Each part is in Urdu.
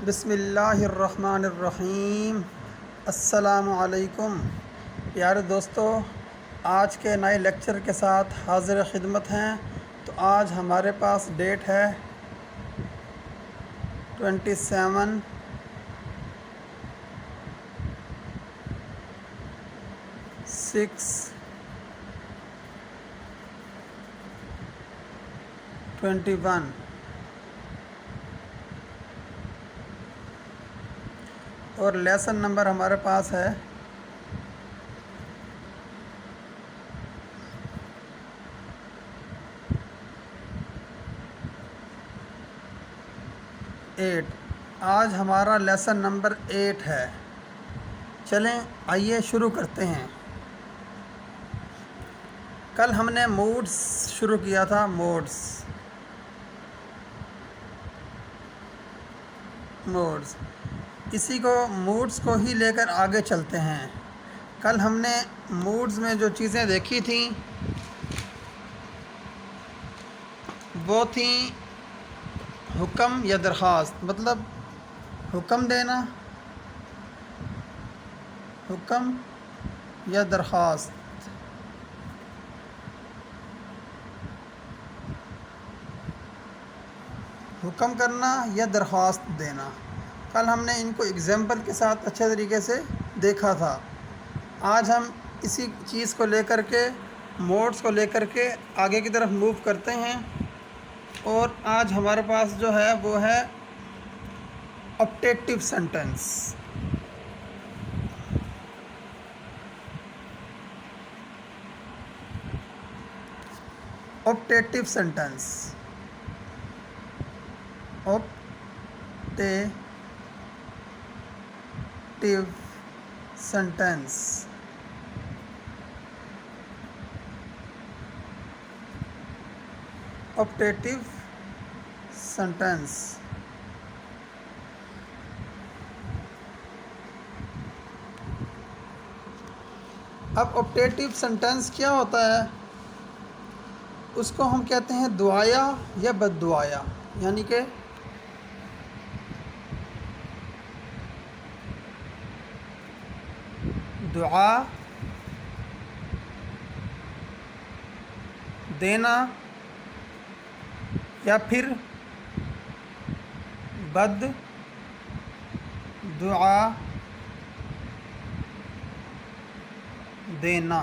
بسم اللہ الرحمن الرحیم۔ السلام علیکم پیارے دوستو، آج کے نئے لیکچر کے ساتھ حاضر خدمت ہیں۔ تو آج ہمارے پاس ڈیٹ ہے 27/6/21 اور لیسن نمبر ہمارے پاس ہے 8۔ آج ہمارا لیسن نمبر 8 ہے۔ چلیں آئیے شروع کرتے ہیں۔ کل ہم نے موڈز شروع کیا تھا، موڈز اسی کو موڈز کو ہی لے کر آگے چلتے ہیں۔ کل ہم نے موڈز میں جو چیزیں دیکھی تھیں وہ تھیں حکم یا درخواست، مطلب حکم دینا، حکم یا درخواست، حکم کرنا یا درخواست دینا۔ کل ہم نے ان کو اگزامپل کے ساتھ اچھے طریقے سے دیکھا تھا۔ آج ہم اسی چیز کو لے کر کے، موڈز کو لے کر کے آگے کی طرف موو کرتے ہیں، اور آج ہمارے پاس جو ہے وہ ہے optative sentence. Optative sentence, optative sentence. Optative sentence اب آپٹیٹیو سینٹنس کیا ہوتا ہے؟ اس کو ہم کہتے ہیں دعایا یا بد دعایا، یعنی کہ دعا دینا یا پھر بد دعا دینا،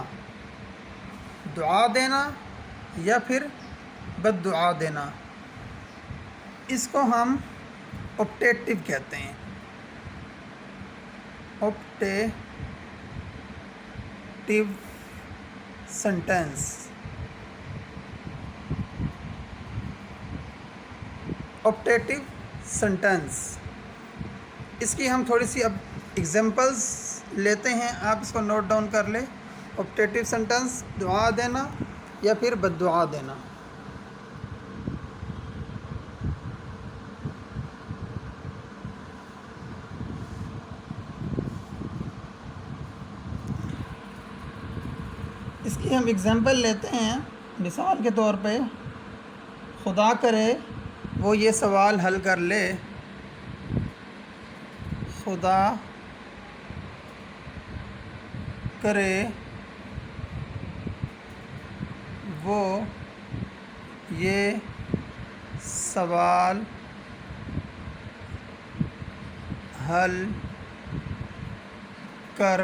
دعا دینا یا پھر بد دعا دینا، اس کو ہم آپٹیٹیو کہتے ہیں۔ آپٹیٹیو سینٹنس۔ آپٹیٹیو سینٹنس، اس کی ہم تھوڑی سی اب ایگزامپلز لیتے ہیں، آپ اس کو نوٹ ڈاؤن کر لیں۔ آپٹیٹیو سینٹنس، دعا دینا یا پھر بد دعا دینا۔ اس کی ہم ایگزامپل لیتے ہیں۔ مثال کے طور پہ، خدا کرے وہ یہ سوال حل کر لے، خدا کرے وہ یہ سوال حل کر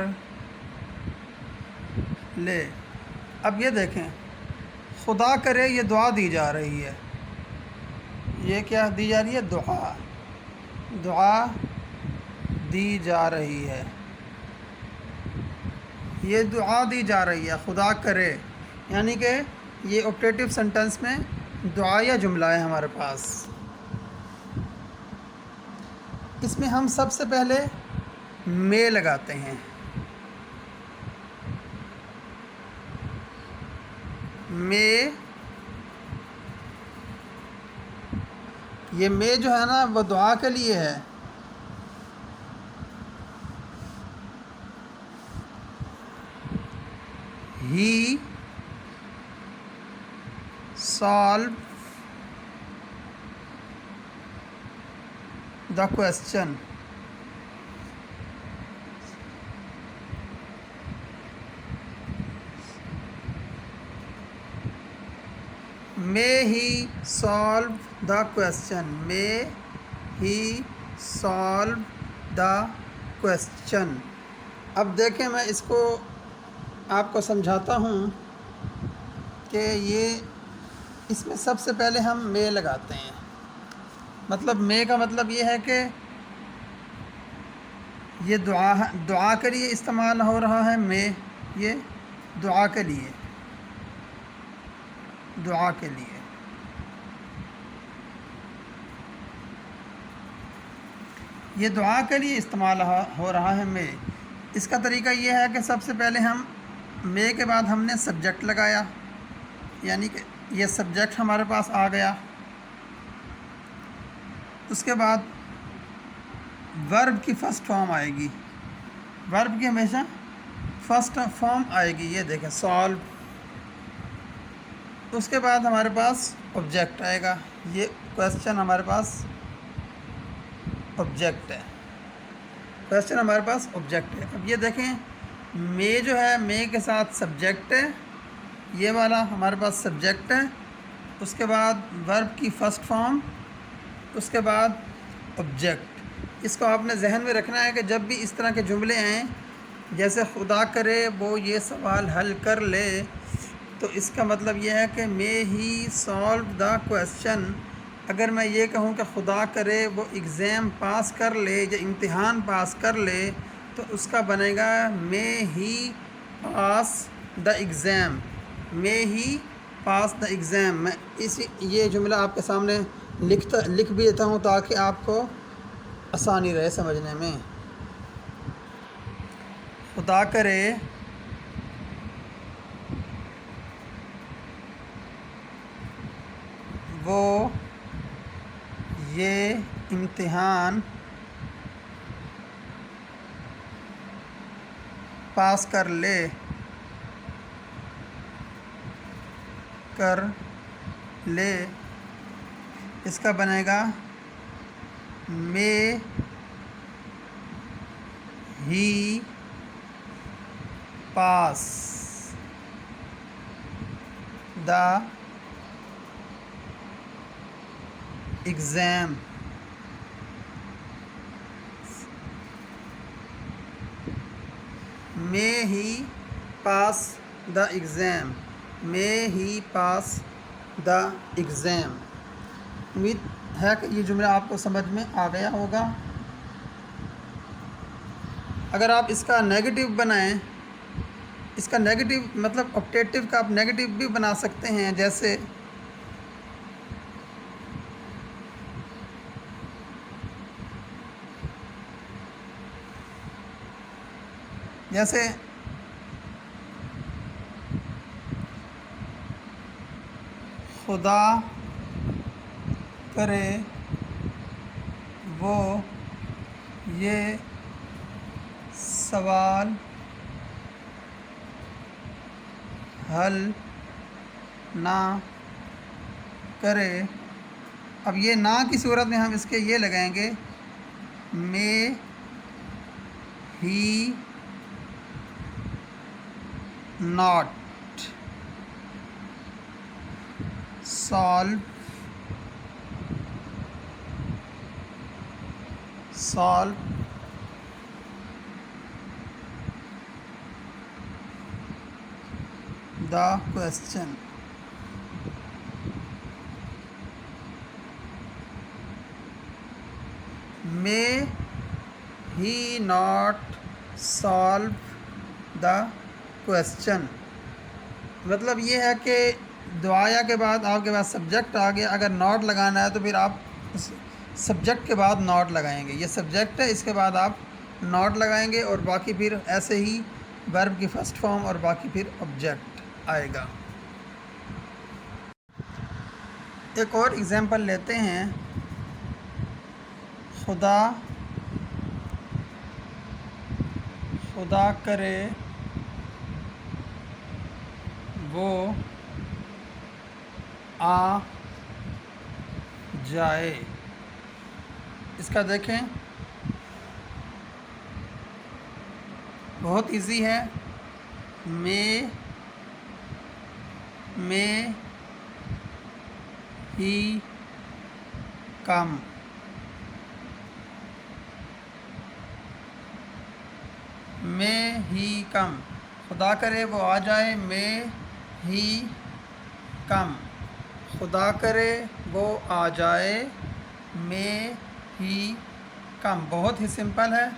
لے۔ اب یہ دیکھیں، خدا کرے یہ دعا دی جا رہی ہے۔ یہ کیا دی جا رہی ہے؟ دعا، دعا دی جا رہی ہے، یہ دعا دی جا رہی ہے، خدا کرے، یعنی کہ یہ آپٹیٹیو سینٹنس میں دعائیہ جملہ ہے ہمارے پاس۔ اس میں ہم سب سے پہلے میں لگاتے ہیں۔ میں، یہ میں جو ہے نا وہ دعا کے لیے ہے۔ ہی solve the question. May he solve the question. May he solve the question. اب دیکھیں میں اس کو آپ کو سمجھاتا ہوں کہ یہ اس میں سب سے پہلے ہم میں لگاتے ہیں. مطلب میں کا مطلب یہ ہے کہ یہ دعا کے لیے استعمال ہو رہا ہے. میں یہ دعا کے لیے یہ دعا کے لیے استعمال ہو رہا ہے. میں اس کا طریقہ یہ ہے کہ سب سے پہلے ہم میں کے بعد ہم نے سبجیکٹ لگایا، یعنی کہ یہ سبجیکٹ ہمارے پاس آ گیا. اس کے بعد ورب کی فرسٹ فارم آئے گی. ورب کی ہمیشہ فرسٹ فارم آئے گی. یہ دیکھیں سالو. اس کے بعد ہمارے پاس آبجیکٹ آئے گا. یہ کویسچن ہمارے پاس آبجیکٹ ہے. کویسچن ہمارے پاس آبجیکٹ ہے. اب یہ دیکھیں میں جو ہے میں کے ساتھ سبجیکٹ ہے. یہ والا ہمارے پاس سبجیکٹ ہے. اس کے بعد ورب کی فرسٹ فارم، اس کے بعد آبجیکٹ. اس کو آپ نے ذہن میں رکھنا ہے کہ جب بھی اس طرح کے جملے آئیں، جیسے خدا کرے وہ یہ سوال حل کر لے، تو اس کا مطلب یہ ہے کہ مے ہی سالو دا کویسچن. اگر میں یہ کہوں کہ خدا کرے وہ ایگزام پاس کر لے یا امتحان پاس کر لے، تو اس کا بنے گا may he pass the exam. May he pass the exam. میں یہ جملہ آپ کے سامنے لکھ بھی دیتا ہوں تاکہ آپ کو آسانی رہے سمجھنے میں. خدا کرے وہ یہ امتحان پاس کر لے. اس کا بنے گا may he pass the exam. May he pass the exam. May he pass the exam. امید ہے کہ یہ جملہ آپ کو سمجھ میں آ گیا ہوگا. اگر آپ اس کا نیگیٹو بنائیں، اس کا نیگیٹو مطلب آپٹیٹیو کا آپ نیگیٹو بھی بنا سکتے ہیں. جیسے خدا کرے وہ یہ سوال حل نہ کرے. اب یہ نہ کی صورت میں ہم اس کے یہ لگائیں گے مے he not solve the question. May he not solve the question. مطلب یہ ہے کہ دعایا کے بعد آپ کے پاس سبجیکٹ آ گیا. اگر ناٹ لگانا ہے تو پھر آپ سبجیکٹ کے بعد ناٹ لگائیں گے. یہ سبجیکٹ ہے، اس کے بعد آپ ناٹ لگائیں گے، اور باقی پھر ایسے ہی ورب کی فرسٹ فارم اور باقی پھر آبجیکٹ آئے گا. ایک اور ایگزامپل لیتے ہیں. خدا کرے وہ آ جائے. اس کا دیکھیں بہت ایزی ہے. میں ہی کم. میں ہی کم. خدا کرے وہ آ جائے. میں ہی کم. خدا کرے وہ آ جائے. میں ہی کم. بہت ہی سمپل ہے.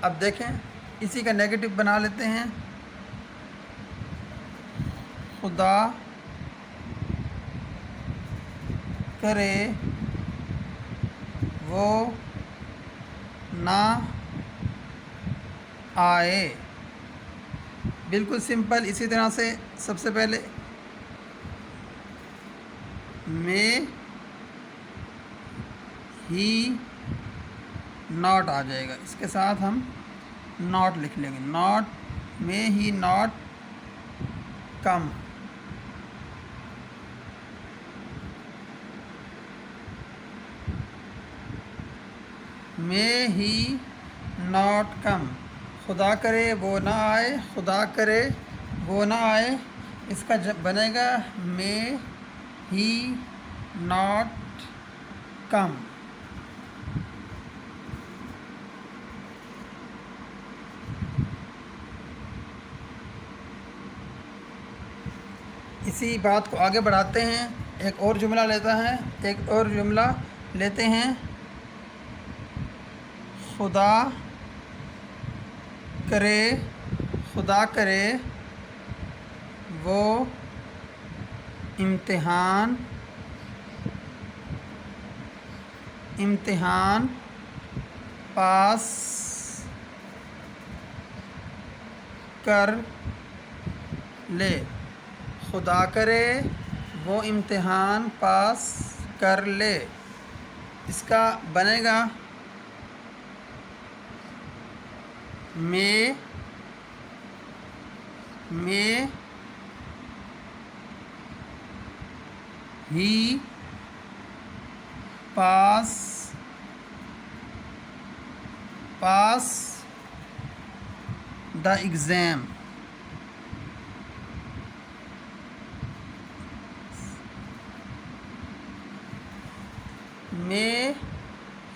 اب دیکھیں اسی کا نیگیٹو بنا لیتے ہیں. خدا کرے وہ نہ آئے. بالکل سمپل. اسی طرح سے سب سے پہلے میں ہی ناٹ آ جائے گا. اس کے ساتھ ہم ناٹ لکھ لیں گے. ناٹ میں ہی ناٹ کم. میں ہی ناٹ کم. خدا کرے وہ نہ آئے. خدا کرے وہ نہ آئے. اس کا بنے گا میں ہی ناٹ کم. اسی بات کو آگے بڑھاتے ہیں. ایک اور جملہ لیتے ہیں. خدا کرے وہ امتحان پاس کر لے. خدا کرے وہ امتحان پاس کر لے. اس کا بنے گا میں ہی پاس دا ایگزام. میں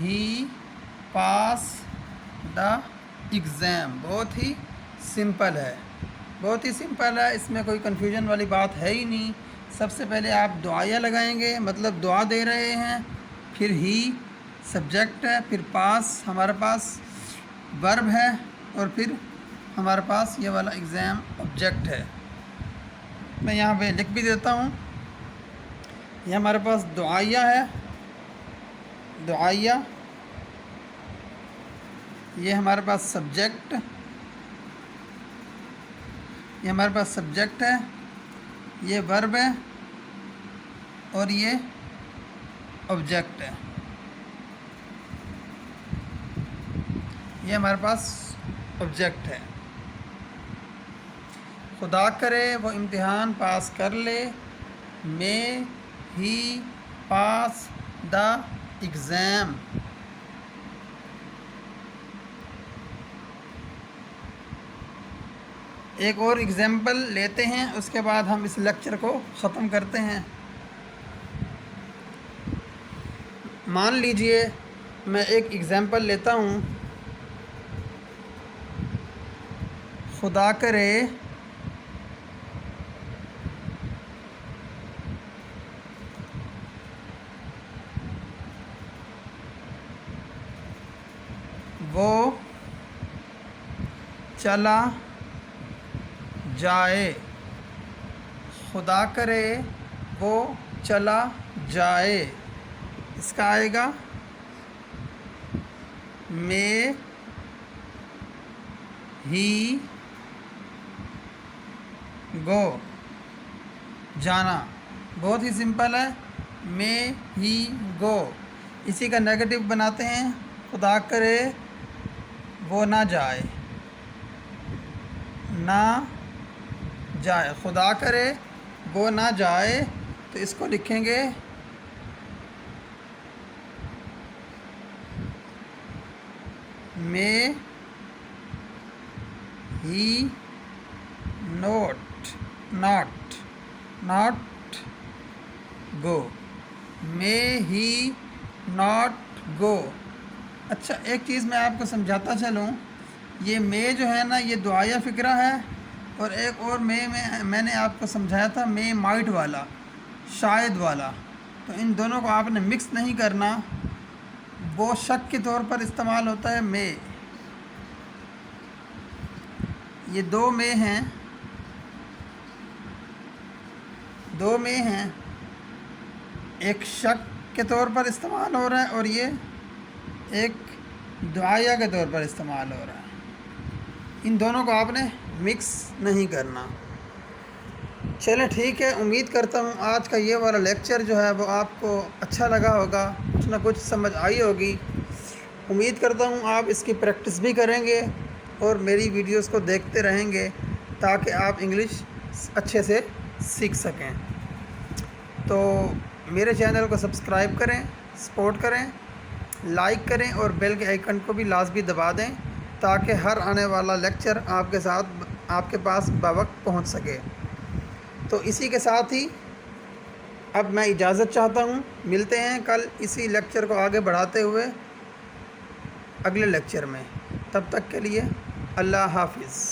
ہی پاس دا ایگزام. بہت ہی سمپل ہے. اس میں کوئی کنفیوژن والی بات ہے ہی نہیں. سب سے پہلے آپ دعائیہ لگائیں گے. مطلب دعا دے رہے ہیں. پھر ہی سبجیکٹ ہے. پھر پاس ہمارے پاس ورب ہے. اور پھر ہمارے پاس یہ والا ایگزام آبجیکٹ ہے. میں یہاں پہ لکھ بھی دیتا ہوں. یہ ہمارے پاس دعائیہ ہے. یہ ہمارے پاس سبجیکٹ ہے. یہ ورب ہے اور یہ آبجیکٹ ہے. یہ ہمارے پاس آبجیکٹ ہے. خدا کرے وہ امتحان پاس کر لے. میں ہی پاس دا ایگزام. ایک اور ایگزامپل لیتے ہیں. اس کے بعد ہم اس لیکچر کو ختم کرتے ہیں. مان لیجئے میں ایک ایگزامپل لیتا ہوں. خدا کرے وہ چلا جائے. خدا کرے وہ چلا جائے. اس کا آئے گا میں ہی گو. جانا. بہت ہی سمپل ہے. میں ہی گو. اسی کا نیگیٹو بناتے ہیں. خدا کرے وہ نہ جائے. خدا کرے وہ نہ جائے. تو اس کو لکھیں گے may he not go. may he not go. اچھا ایک چیز میں آپ کو سمجھاتا چلوں، یہ میں جو ہے نا یہ دعائیہ فقرہ ہے، اور ایک اور میں نے آپ کو سمجھایا تھا میں مائٹ والا، شاید والا، تو ان دونوں کو آپ نے مکس نہیں کرنا، وہ شک کے طور پر استعمال ہوتا ہے میں، یہ دو میں ہیں، ایک شک کے طور پر استعمال ہو رہا ہے اور یہ ایک دعائیہ کے طور پر استعمال ہو رہا ہے، ان دونوں کو آپ نے مکس نہیں کرنا۔ چلیں ٹھیک ہے، امید کرتا ہوں آج کا یہ والا لیکچر جو ہے وہ آپ کو اچھا لگا ہوگا، کچھ نہ کچھ سمجھ آئی ہوگی۔ امید کرتا ہوں آپ اس کی پریکٹس بھی کریں گے اور میری ویڈیوز کو دیکھتے رہیں گے تاکہ آپ انگلش اچھے سے سیکھ سکیں۔ تو میرے چینل کو سبسکرائب کریں، سپورٹ کریں، لائک کریں اور بیل کے آئیکن کو بھی لازمی دبا دیں تاکہ ہر آنے والا لیکچر آپ کے پاس بوقت پہنچ سکے۔ تو اسی کے ساتھ ہی اب میں اجازت چاہتا ہوں، ملتے ہیں کل اسی لیکچر کو آگے بڑھاتے ہوئے اگلے لیکچر میں، تب تک کے لیے اللہ حافظ۔